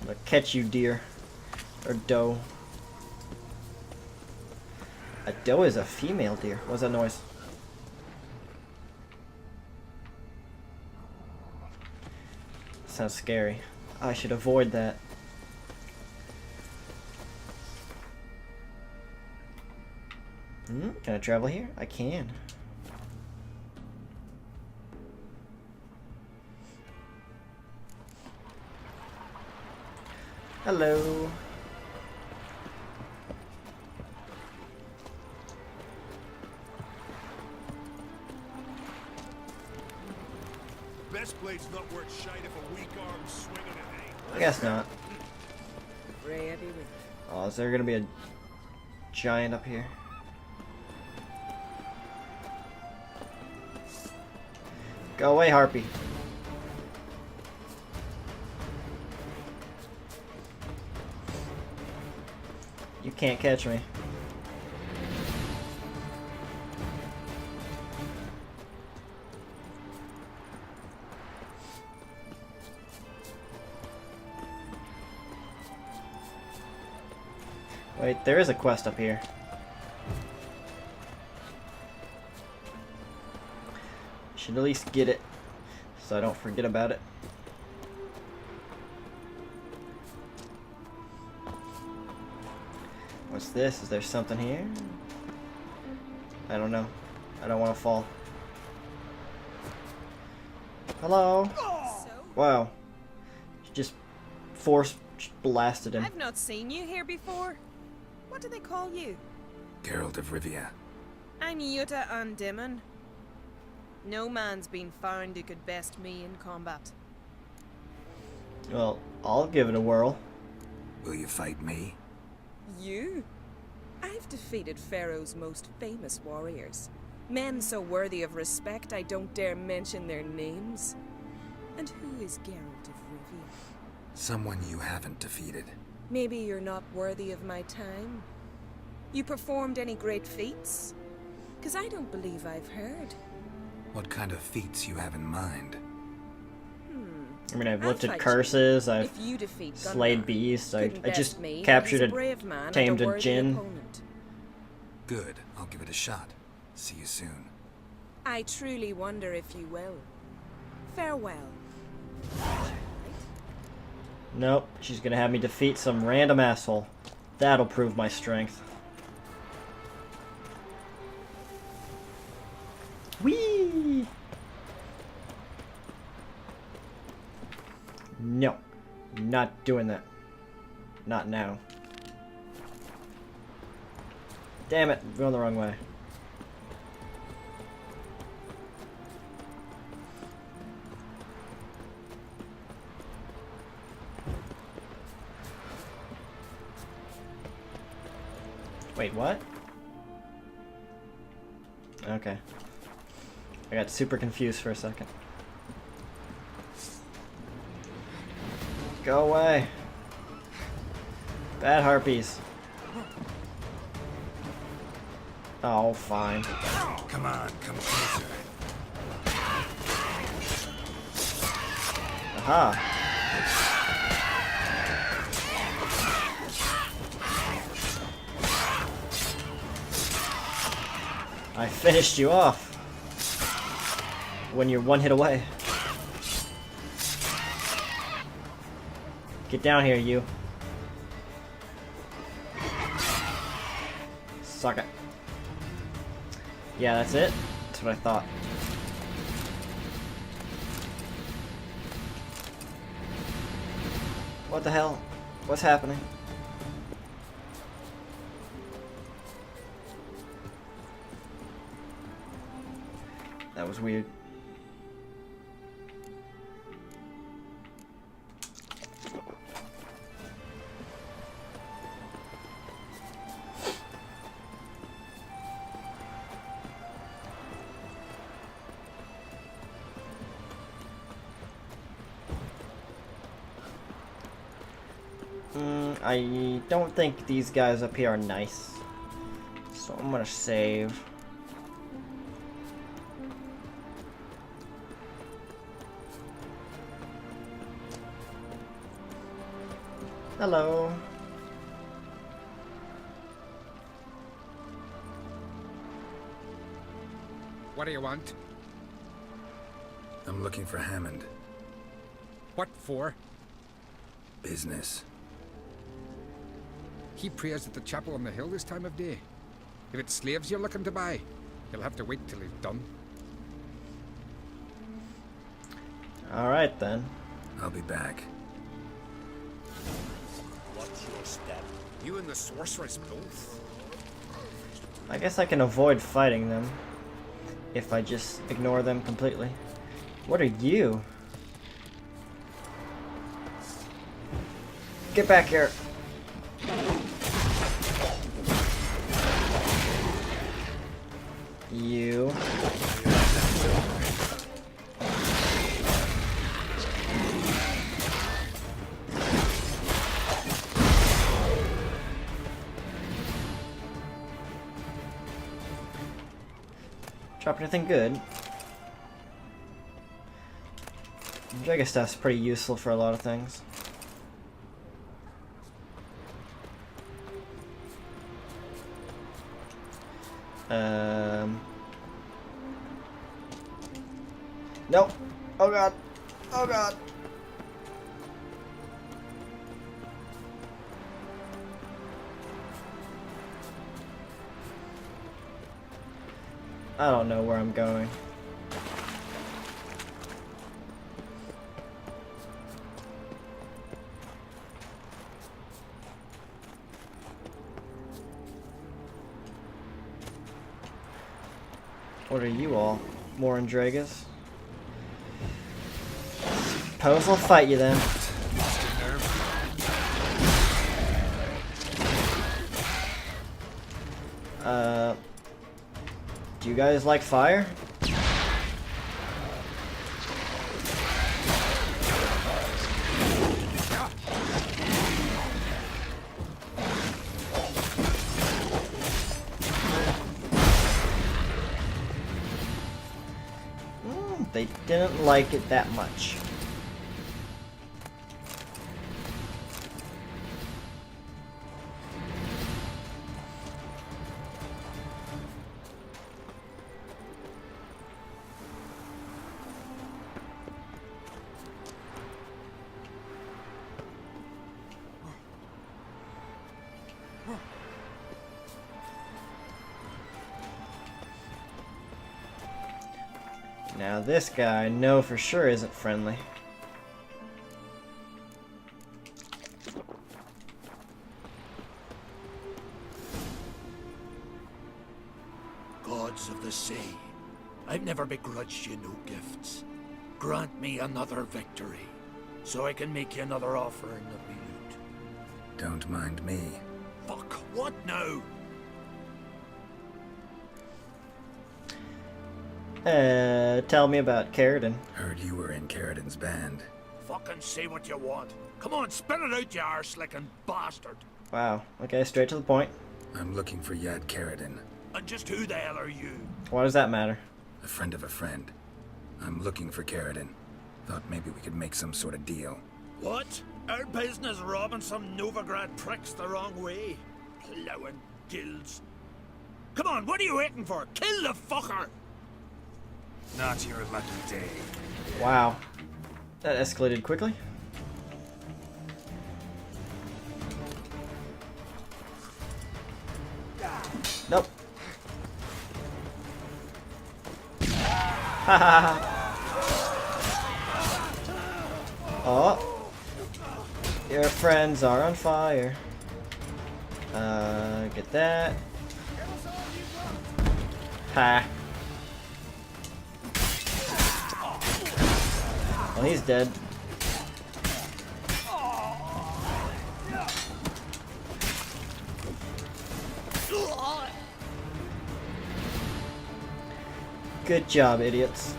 I'm gonna catch you, deer. Or doe. A doe is a female deer. What's that noise? Sounds scary. I should avoid that. Can I travel here? I can. Hello. This blade's not worth shite if a weak arm swinging it ain't. I guess not. Ray be with you. Oh, is there gonna be a giant up here? Go away, Harpy. You can't catch me. Wait, there is a quest up here. Should at least get it, so I don't forget about it. What's this? Is there something here? I don't know. I don't want to fall. Hello? Wow. She just force blasted him. I've not seen you here before. What do they call you? Geralt of Rivia. I'm Yuta Undimmen. No man's been found who could best me in combat. Well, I'll give it a whirl. Will you fight me? You? I've defeated Pharaoh's most famous warriors. Men so worthy of respect I don't dare mention their names. And who is Geralt of Rivia? Someone you haven't defeated. Maybe you're not worthy of my time. You performed any great feats? 'Cause I don't believe I've heard. What kind of feats you have in mind? I mean, I've I'll lifted fight curses, I've If you defeat slayed Gunnar, beasts, I couldn't just best me, captured he's a a brave man and tamed a worthy djinn. opponent. Good. I'll give it a shot. See you soon. I truly wonder if you will. Farewell. Nope, she's gonna have me defeat some random asshole. That'll prove my strength. Whee! No, not doing that. Not now. Damn it, I'm going the wrong way. Wait, what? Okay. I got super confused for a second. Go away. Bad harpies. Oh, fine. Come on, come closer. Aha. I finished you off when you're one hit away. Get down here, you. Suck it. Yeah, that's it. That's what I thought. What the hell? What's happening? That was weird. I don't think these guys up here are nice. So I'm gonna save. Hello. What do you want? I'm looking for Hammond. What for? Business. He prays at the chapel on the hill this time of day. If it's slaves you're looking to buy, you'll have to wait till he's done. Alright then. I'll be back. Watch your step. You and the sorceress both? I guess I can avoid fighting them if I just ignore them completely. What are you? Get back here. You. Drop anything good? Dragon stuff's pretty useful for a lot of things. Nope. Oh god. Oh god. I don't know where I'm going. What are you all? More Andragas? Suppose I'll fight you then. Do you guys like fire? They didn't like it that much. Now this guy I know for sure isn't friendly. Gods of the sea, I've never begrudged you no gifts. Grant me another victory, so I can make you another offering of me loot. Don't mind me. Fuck, what now? Tell me about Carradine. Heard you were in Carradine's band. Fucking say what you want. Come on, spit it out, you arse-licking bastard. Wow. Okay, straight to the point. I'm looking for Yad Carradine. And just who the hell are you? Why does that matter? A friend of a friend. I'm looking for Carradine. Thought maybe we could make some sort of deal. What? Our business robbing some Novigrad pricks the wrong way? Plowing guilds. Come on, what are you waiting for? Kill the fucker! Not your lucky day. Wow. That escalated quickly. Nope. Ha Oh. Your friends are on fire. Get that. Ha. Well, he's dead. Good job, idiots.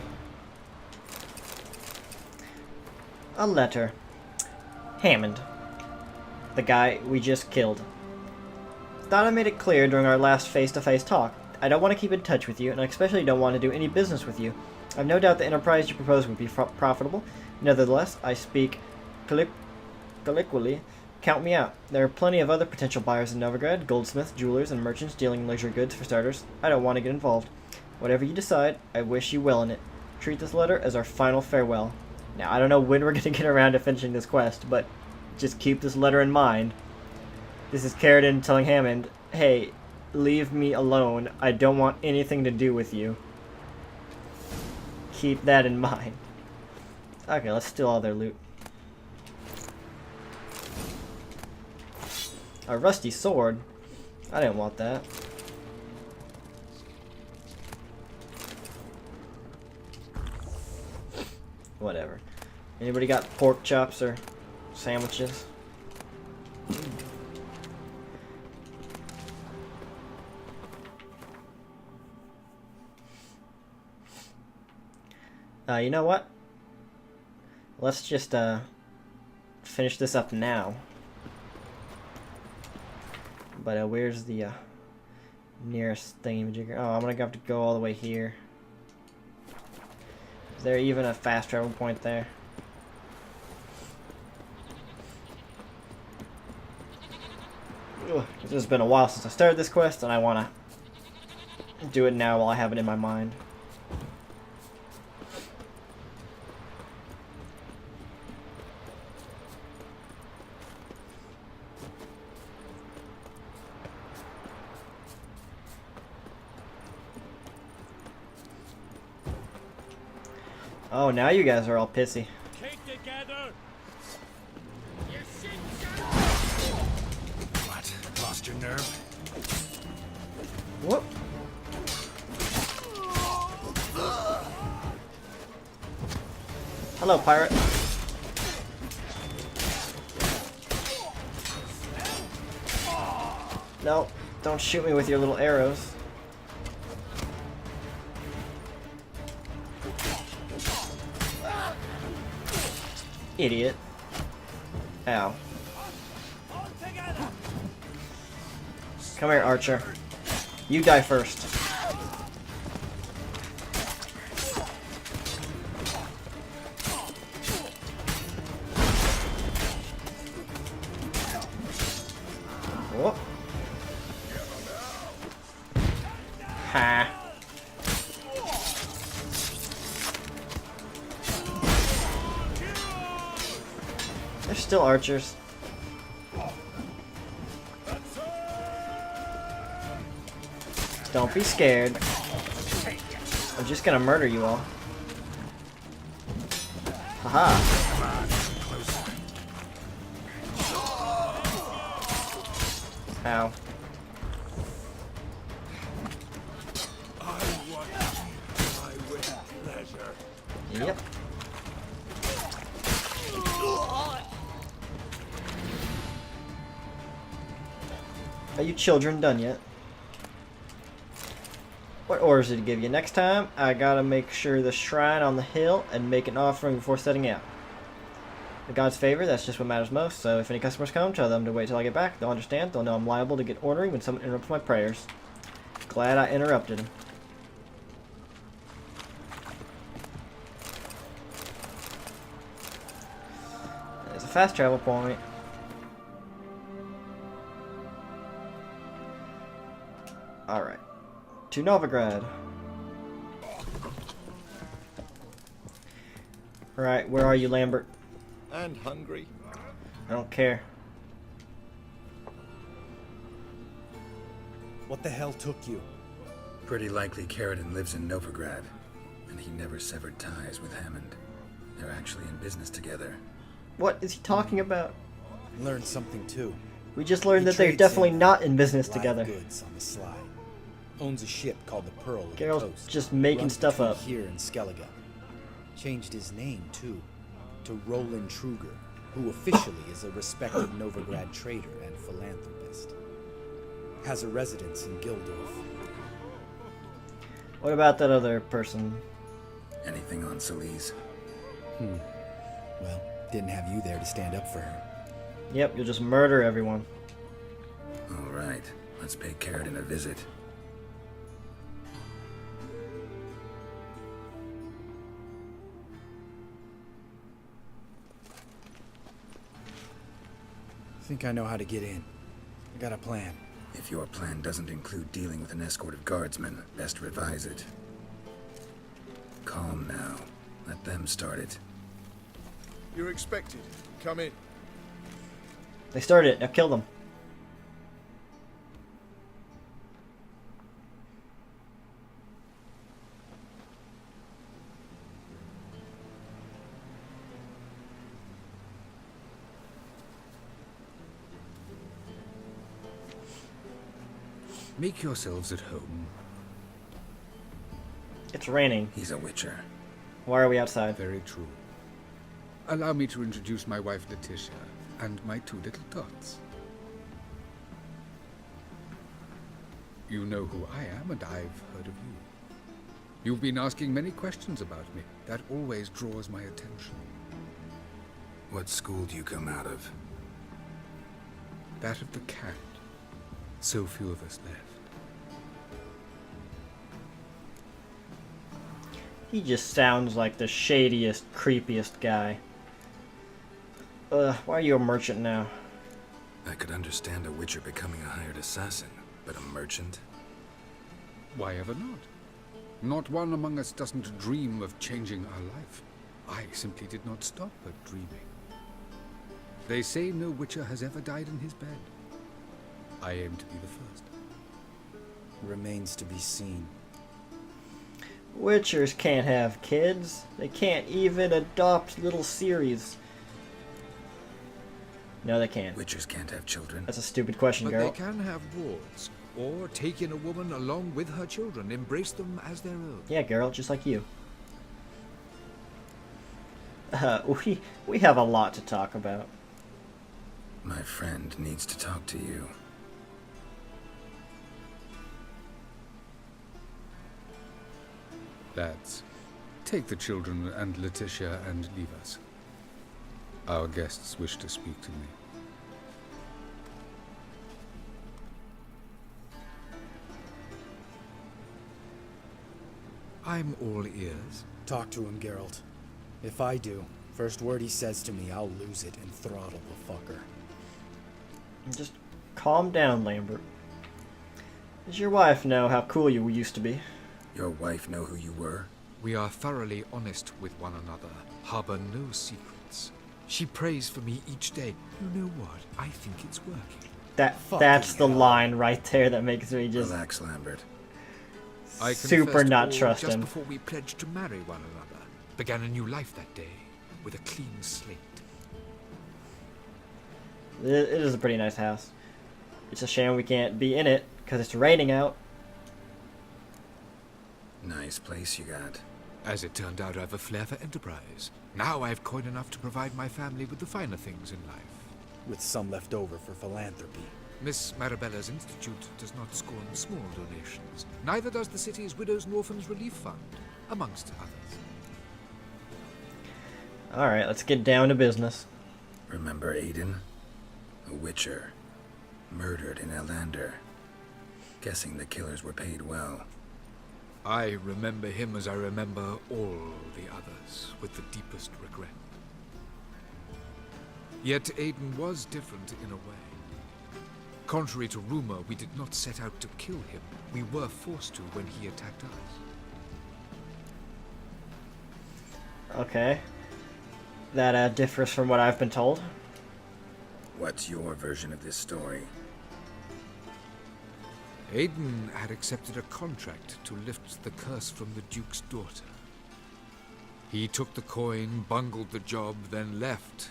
A letter. Hammond. The guy we just killed. Thought I made it clear during our last face-to-face talk. I don't want to keep in touch with you, and I especially don't want to do any business with you. I've no doubt the enterprise you propose would be profitable. Nevertheless, I speak colloquially. Count me out. There are plenty of other potential buyers in Novigrad, goldsmiths, jewelers, and merchants dealing in luxury goods for starters. I don't want to get involved. Whatever you decide, I wish you well in it. Treat this letter as our final farewell. Now, I don't know when we're going to get around to finishing this quest, but just keep this letter in mind. This is Carradine telling Hammond, hey, leave me alone. I don't want anything to do with you. Keep that in mind. Okay, let's steal all their loot. A rusty sword? I didn't want that. Whatever. Anybody got pork chops or sandwiches? You know what? Let's just finish this up now. But where's the nearest thingamajigger? Oh, I'm gonna have to go all the way here. Is there even a fast travel point there? Ugh, this has been a while since I started this quest, and I wanna do it now while I have it in my mind. Oh, now you guys are all pissy. Keep together. What? Lost your nerve? Whoop. Hello, pirate. No, don't shoot me with your little arrows. Idiot. Ow. Come here, Archer. You die first. Whoop. Ha. They're still archers. Don't be scared. I'm just gonna murder you all. Haha. Ow. Yep. Are you children done yet? What orders did he give you? Next time, I gotta make sure the shrine on the hill and make an offering before setting out. The gods' favor, that's just what matters most, so if any customers come, tell them to wait till I get back. They'll understand. They'll know I'm liable to get ornery when someone interrupts my prayers. Glad I interrupted him. There's a fast travel point. Alright. To Novigrad. Right, where are you, Lambert? And hungry. I don't care. What the hell took you? Pretty likely Carradine lives in Novigrad, and he never severed ties with Hammond. They're actually in business together. What is he talking about? Learned something too. We just learned He that they're trades definitely in not in business live together. goods on the sly. Owns a ship called the Pearl of the Geralt's Coast. just making Runs stuff between up. Here in Skellige. Changed his name too, to Roland Truger, who officially is a respected Novigrad trader and philanthropist. Has a residence in Gildorf. What about that other person? Anything on Celise? Well, didn't have you there to stand up for her. Yep, you'll just murder everyone. All right, let's pay Carradine a visit. Think I know how to get in. I got a plan. If your plan doesn't include dealing with an escort of guardsmen, best revise it. Calm now. Let them start it. You're expected. Come in. They started it, now kill them. Make yourselves at home. It's raining. He's a witcher. Why are we outside? Very true. Allow me to introduce my wife Letitia and my two little tots. You know who I am, and I've heard of you. You've been asking many questions about me. That always draws my attention. What school do you come out of? That of the cat. So few of us left. He just sounds like the shadiest, creepiest guy. Why are you a merchant now? I could understand a witcher becoming a hired assassin, but a merchant? Why ever not? Not one among us doesn't dream of changing our life. I simply did not stop at dreaming. They say no witcher has ever died in his bed. I aim to be the first. Remains to be seen. Witchers can't have kids. They can't even adopt little Ceres. No, they can't. Witchers can't have children. That's a stupid question, But girl. they can have wards, or take in a woman along with her children, embrace them as their own. Yeah, girl, just like you. We have a lot to talk about. My friend needs to talk to you. Lads, take the children and Letitia and leave us. Our guests wish to speak to me. I'm all ears. Talk to him, Geralt. If I do, first word he says to me, I'll lose it and throttle the fucker. Just calm down, Lambert. Does your wife know how cool you used to be? Your wife know who you were? We are thoroughly honest with one another, harbor no secrets. She prays for me each day. You know what? I think it's working. That's the line right there that makes me just Relax, Lambert. I super confessed not all trust just him. before we pledged to marry one another. Began a new life that day, with a clean slate. It is a pretty nice house. It's a shame we can't be in it because it's raining out. Nice place you got. As it turned out, I've a flair for enterprise. Now I've coin enough to provide my family with the finer things in life. With some left over for philanthropy. Miss Marabella's institute does not scorn small donations. Neither does the city's Widows and Orphans Relief Fund, amongst others. Alright, let's get down to business. Remember Aiden? A witcher. Murdered in Elander. Guessing the killers were paid well. I remember him as I remember all the others, with the deepest regret. Yet Aiden was different in a way. Contrary to rumor, we did not set out to kill him. We were forced to when he attacked us. Okay. That differs from what I've been told. What's your version of this story? Aiden had accepted a contract to lift the curse from the Duke's daughter. He took the coin, bungled the job, then left,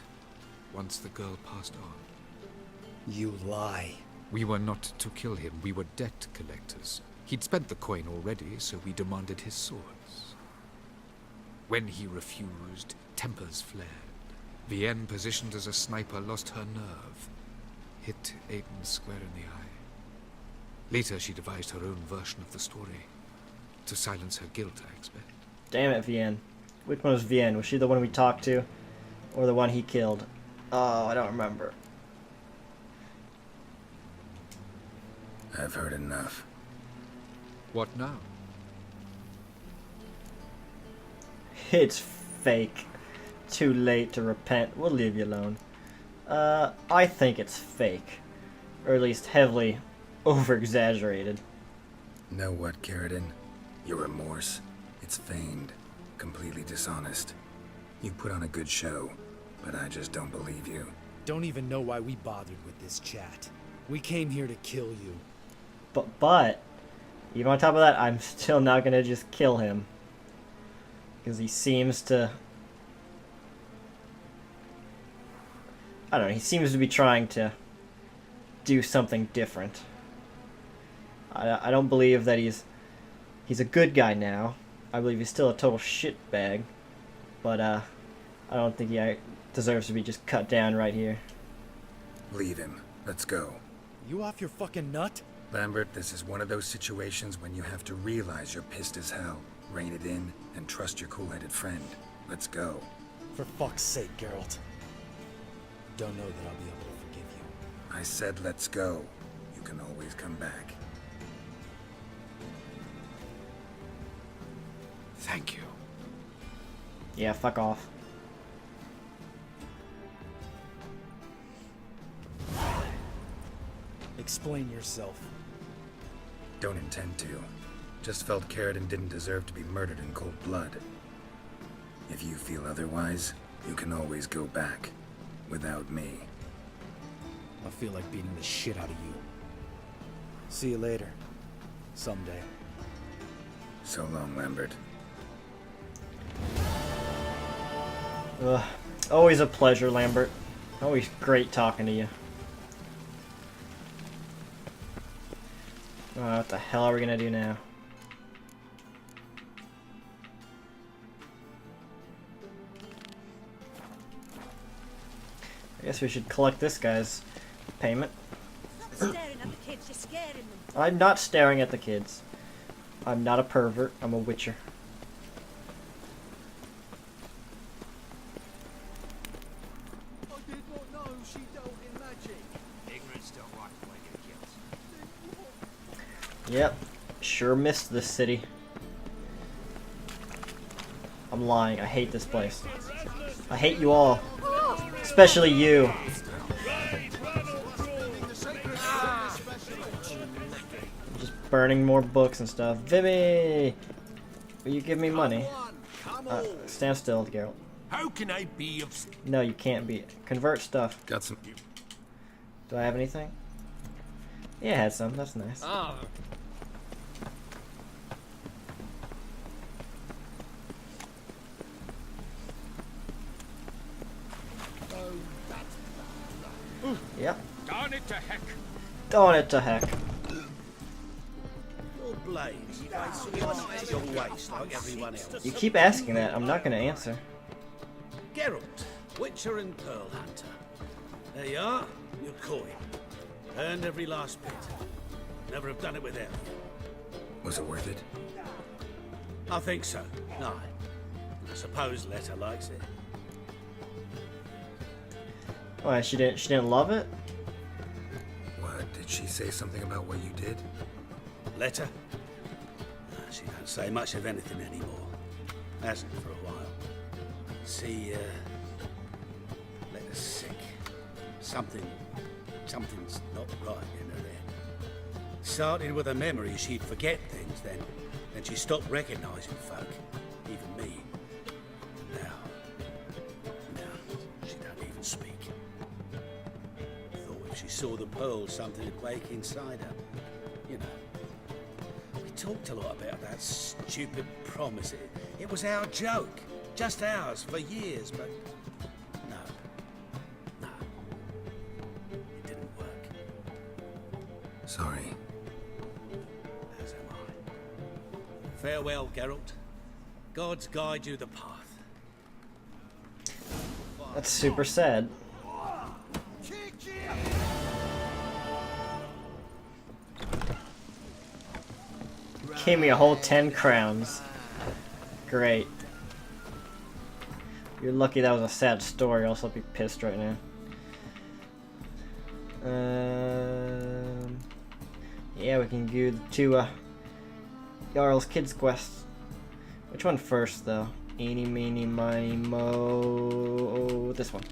once the girl passed on. You lie. We were not to kill him, we were debt collectors. He'd spent the coin already, so we demanded his swords. When he refused, tempers flared. Vienne, positioned as a sniper, lost her nerve. Hit Aiden square in the eye. Later, she devised her own version of the story. To silence her guilt, I expect. Damn it, Vienne. Which one was Vienne? Was she the one we talked to? Or the one he killed? Oh, I don't remember. I've heard enough. What now? It's fake. Too late to repent. We'll leave you alone. I think it's fake. Or at least heavily over-exaggerated. Know what, Carradine? Your remorse? It's feigned. Completely dishonest. You put on a good show, but I just don't believe you. Don't even know why we bothered with this chat. We came here to kill you. But, even on top of that, I'm still not gonna just kill him. Because he seems to... I don't know, he seems to be trying to do something different. I don't believe that he's a good guy now. I believe he's still a total shitbag. But, I don't think he deserves to be just cut down right here. Leave him. Let's go. You off your fucking nut? Lambert, this is one of those situations when you have to realize you're pissed as hell. Rein it in and trust your cool-headed friend. Let's go. For fuck's sake, Geralt. Don't know that I'll be able to forgive you. I said let's go. You can always come back. Thank you. Yeah, fuck off. Explain yourself. Don't intend to. Just felt Carradine didn't deserve to be murdered in cold blood. If you feel otherwise, you can always go back. Without me. I feel like beating the shit out of you. See you later. Someday. So long, Lambert. Ugh. Always a pleasure, Lambert. Always great talking to you. What the hell are we gonna do now? I guess we should collect this guy's payment. Staring at the kids, you're scaring them. I'm not staring at the kids. I'm not a pervert. I'm a witcher. I did not know she dealt in magic. Ignorance don't walk the way it kills. Yep. Sure missed this city. I'm lying. I hate this place. I hate you all. Especially you. Just burning more books and stuff. Vimy! Will you give me money? Stand still, Geralt. How can I be of... No, you can't be. Convert stuff. Got some... Do I have anything? Yeah, I had some. That's nice. Yep. Darn it to heck. Darn it to heck. Your blades. Your waist like everyone else. You keep asking that. I'm not gonna answer. Geralt, Witcher and Pearl Hunter. There you are, your coin. Earned every last bit. Never have done it without you. Was it worth it? I think so. No. I suppose Letta likes it. Why, she didn't love it? What, did she say something about what you did? Letta? She don't say much of anything anymore. Hasn't for a while. See, Letta's sick. Something's not right in her head. Started with a memory she'd forget things, then she stopped recognizing folk, even me. Now, she don't even speak. Thought if she saw the pearl, something would wake inside her. You know. We talked a lot about that stupid promise. It was our joke. Just ours for years, but no. It didn't work. Sorry. As am I. Farewell, Geralt. Gods guide you the path. That's super sad. Gave me a whole 10 crowns. Great. You're lucky that was a sad story, else I'll be pissed right now. Yeah, we can do the two Jarl's Kids quests. Which one first, though? Eeny, meeny, miny, mo. This one.